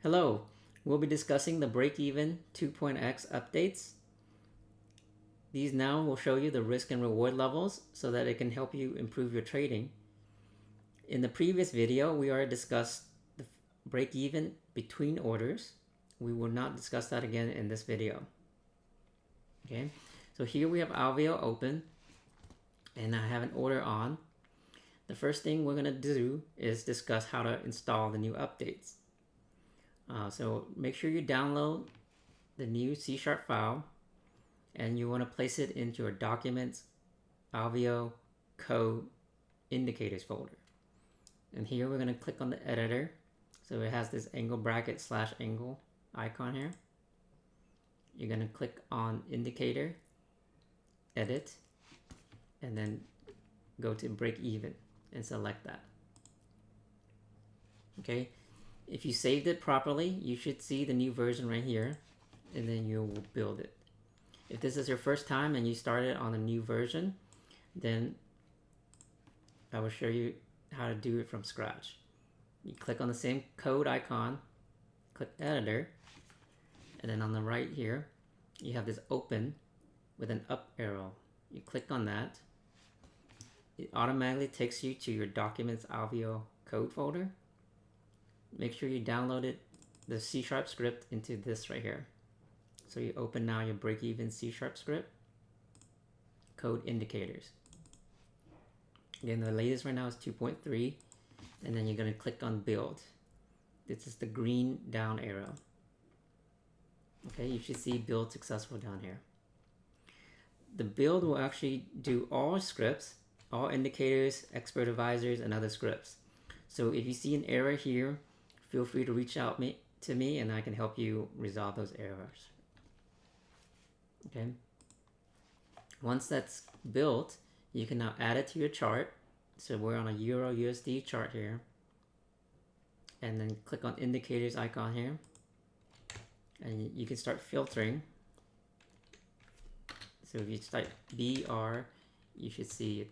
Hello, we'll be discussing the break-even 2.x updates. These now will show you the risk and reward levels so that it can help you improve your trading. In the previous video, we already discussed the break-even between orders. We will not discuss that again in this video. Okay, so here we have Alveo open and I have an order on. The first thing we're going to do is discuss how to install the new updates. So make sure you download the new C# file and you want to place it into your Documents, Alveo, Code, Indicators folder. And here we're going to click on the editor. So it has this angle bracket / angle icon here. You're going to click on Indicator, Edit, and then go to Break Even and select that. Okay. If you saved it properly, you should see the new version right here, and then you will build it. If this is your first time and you started on a new version, then I will show you how to do it from scratch. You click on the same code icon, click Editor, and then on the right here, you have this open with an up arrow. You click on that. It automatically takes you to your Documents Alveo code folder. Make sure you downloaded the C# script into this right here. So you open now your break-even C# script, Code Indicators. Again, the latest right now is 2.3, and then you're going to click on Build. This is the green down arrow. Okay, you should see Build Successful down here. The build will actually do all scripts, all indicators, expert advisors, and other scripts. So if you see an error here, feel free to reach out to me and I can help you resolve those errors. Okay. Once that's built, you can now add it to your chart. So we're on a Euro USD chart here. And then click on Indicators icon here. And you can start filtering. So if you type BR, you should see it.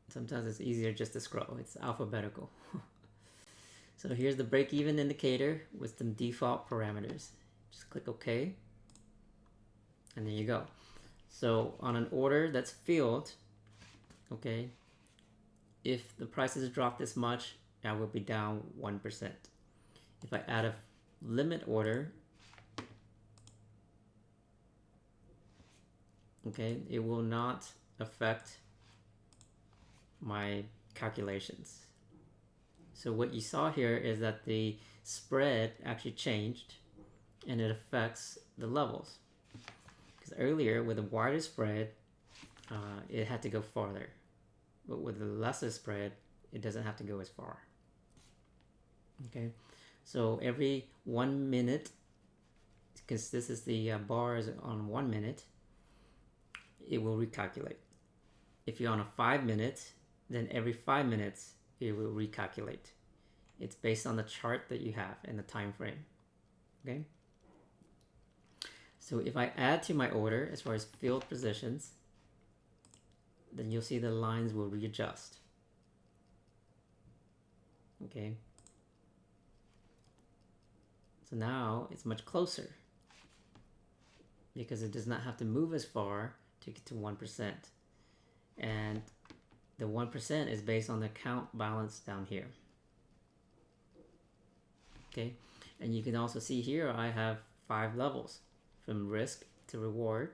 Sometimes it's easier just to scroll. It's alphabetical. So here's the break-even indicator with some default parameters. Just click OK. And there you go. So on an order that's filled, okay, if the prices drop this much, I will be down 1%. If I add a limit order, okay, it will not affect my calculations. So what you saw here is that the spread actually changed and it affects the levels. Because earlier with a wider spread, it had to go farther. But with the lesser spread, it doesn't have to go as far. Okay, so every 1 minute, because this is the bars on 1 minute, it will recalculate. If you're on a 5 minute, then every 5 minutes it will recalculate. It's based on the chart that you have and the time frame. Okay. So if I add to my order as far as field positions, then you'll see the lines will readjust. Okay. So now it's much closer because it does not have to move as far to get to 1%. And the 1% is based on the account balance down here. Okay, and you can also see here I have 5 levels from risk to reward.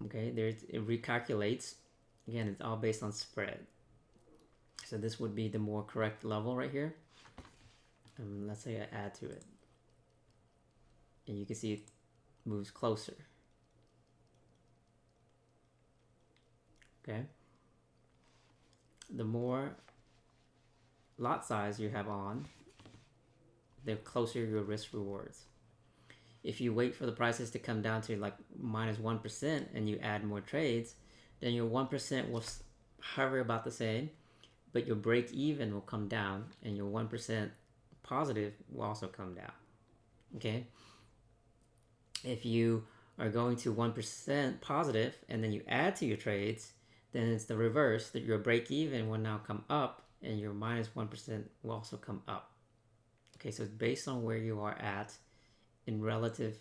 Okay, there it recalculates. Again, it's all based on spread. So this would be the more correct level right here. Let's say I add to it. And you can see it moves closer. Okay. The more lot size you have on, the closer your risk rewards. If you wait for the prices to come down to like -1% and you add more trades, then your 1% will hover about the same, but your break even will come down and your 1% positive will also come down. Okay. If you are going to 1% positive and then you add to your trades, then it's the reverse, that your break even will now come up and your minus 1% will also come up. Okay, so it's based on where you are at in relative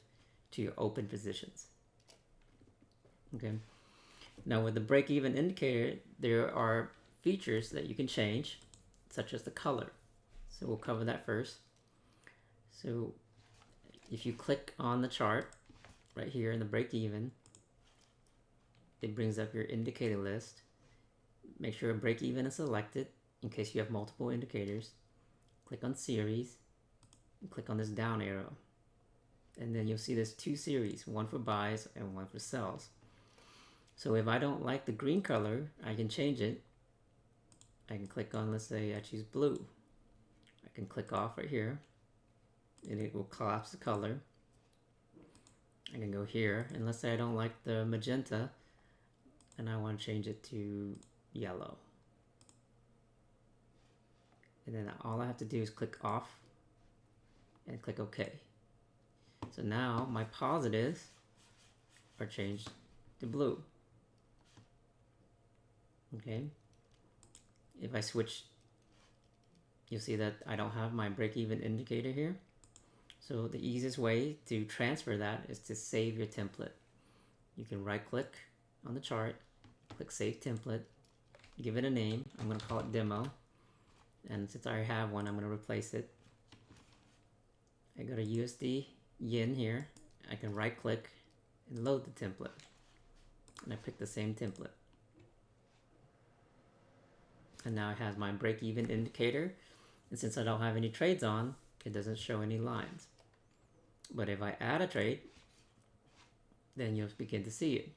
to your open positions. Okay, now with the break even indicator, there are features that you can change, such as the color. So we'll cover that first. So if you click on the chart right here in the break even, it brings up your indicator list. Make sure break even is selected in case you have multiple indicators. Click on series and click on this down arrow. And then you'll see there's two series, one for buys and one for sells. So if I don't like the green color, I can change it. I can click on, let's say I choose blue. I can click off right here and it will collapse the color. I can go here, and let's say I don't like the magenta and I want to change it to yellow. And then all I have to do is click off and click OK. So now my positives are changed to blue. Okay. If I switch, you'll see that I don't have my break-even indicator here. So the easiest way to transfer that is to save your template. You can right-click on the chart, click Save Template, give it a name. I'm going to call it Demo. And since I already have one, I'm going to replace it. I go to USD Yen here. I can right-click and load the template. And I pick the same template. And now it has my break-even indicator. And since I don't have any trades on, it doesn't show any lines. But if I add a trade, then you'll begin to see it.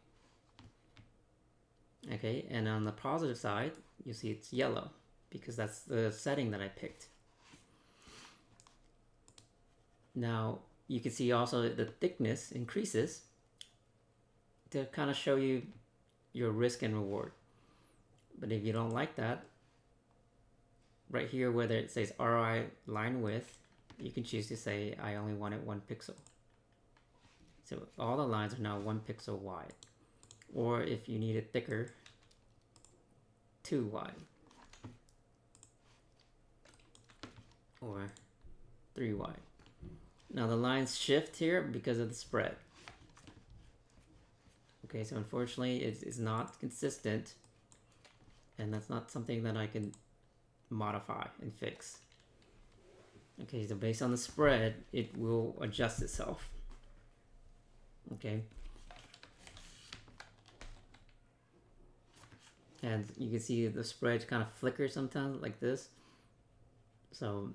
Okay, and on the positive side, you see it's yellow because that's the setting that I picked. Now, you can see also the thickness increases to kind of show you your risk and reward. But if you don't like that, right here where it says ROI line width, you can choose to say I only want it 1 pixel. So all the lines are now 1 pixel wide. Or if you need it thicker, 2 wide. Or 3 wide. Now the lines shift here because of the spread. Okay, so unfortunately it's not consistent, and that's not something that I can modify and fix. Okay, so based on the spread, it will adjust itself. Okay. And you can see the spread kind of flicker sometimes like this. So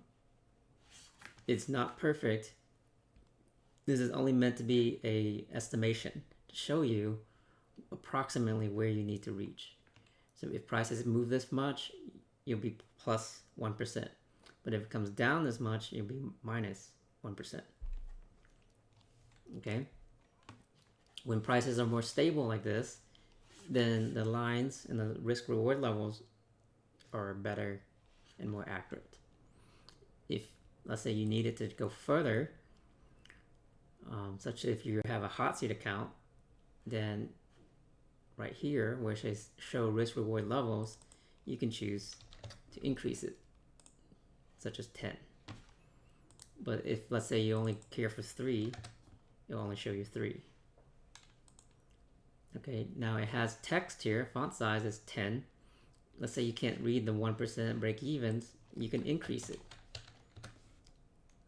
it's not perfect. This is only meant to be a estimation to show you approximately where you need to reach. So if prices move this much, you'll be plus 1%. But if it comes down this much, you'll be minus 1%. Okay? When prices are more stable like this, then the lines and the risk reward levels are better and more accurate. If, let's say, you needed to go further, such if you have a hot seat account, then right here where it says show risk reward levels, you can choose to increase it, such as 10. But if, let's say, you only care for 3, it'll only show you 3. Okay, now it has text here, font size is 10. Let's say you can't read the 1% break evens, you can increase it.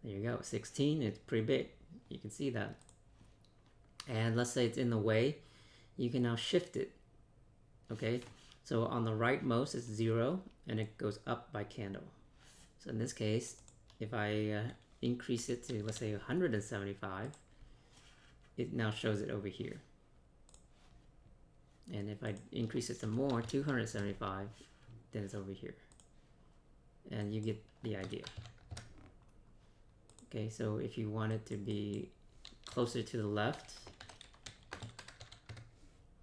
There you go, 16, it's pretty big. You can see that. And let's say it's in the way, you can now shift it. Okay, so on the rightmost it's 0 and it goes up by candle. So in this case, if I increase it to, let's say, 175, it now shows it over here. And if I increase it to more, 275, then it's over here. And you get the idea. Okay, so if you want it to be closer to the left,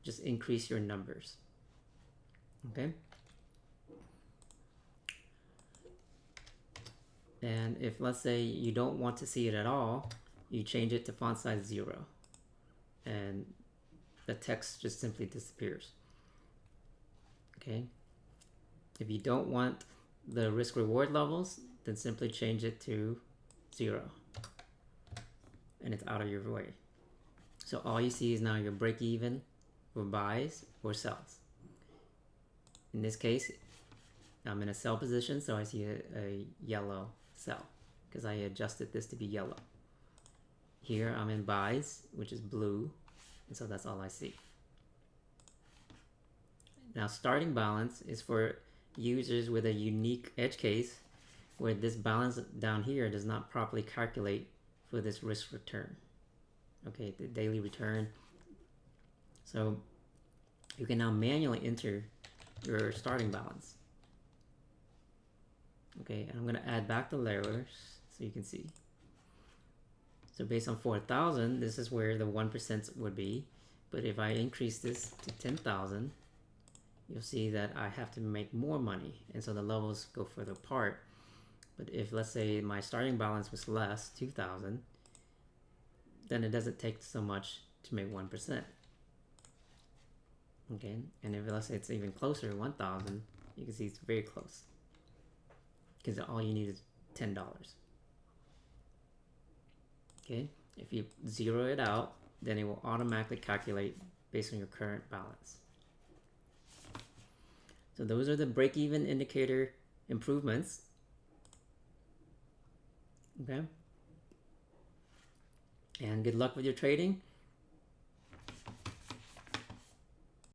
just increase your numbers. Okay? And if, let's say, you don't want to see it at all, you change it to font size 0. And the text just simply disappears. Okay. If you don't want the risk reward levels, then simply change it to 0. And it's out of your way. So all you see is now your break even for buys or sells. In this case, I'm in a sell position, so I see a yellow sell because I adjusted this to be yellow. Here I'm in buys, which is blue, and so that's all I see. Now starting balance is for users with a unique edge case where this balance down here does not properly calculate for this risk return. Okay, the daily return. So you can now manually enter your starting balance. Okay, and I'm going to add back the layers so you can see. So based on 4,000, this is where the 1% would be. But if I increase this to 10,000, you'll see that I have to make more money. And so the levels go further apart. But if, let's say, my starting balance was less, 2,000, then it doesn't take so much to make 1%. Okay, and if, let's say, it's even closer, 1,000, you can see it's very close. Because all you need is $10. Okay, if you zero it out, then it will automatically calculate based on your current balance. So those are the break-even indicator improvements. Okay, and good luck with your trading.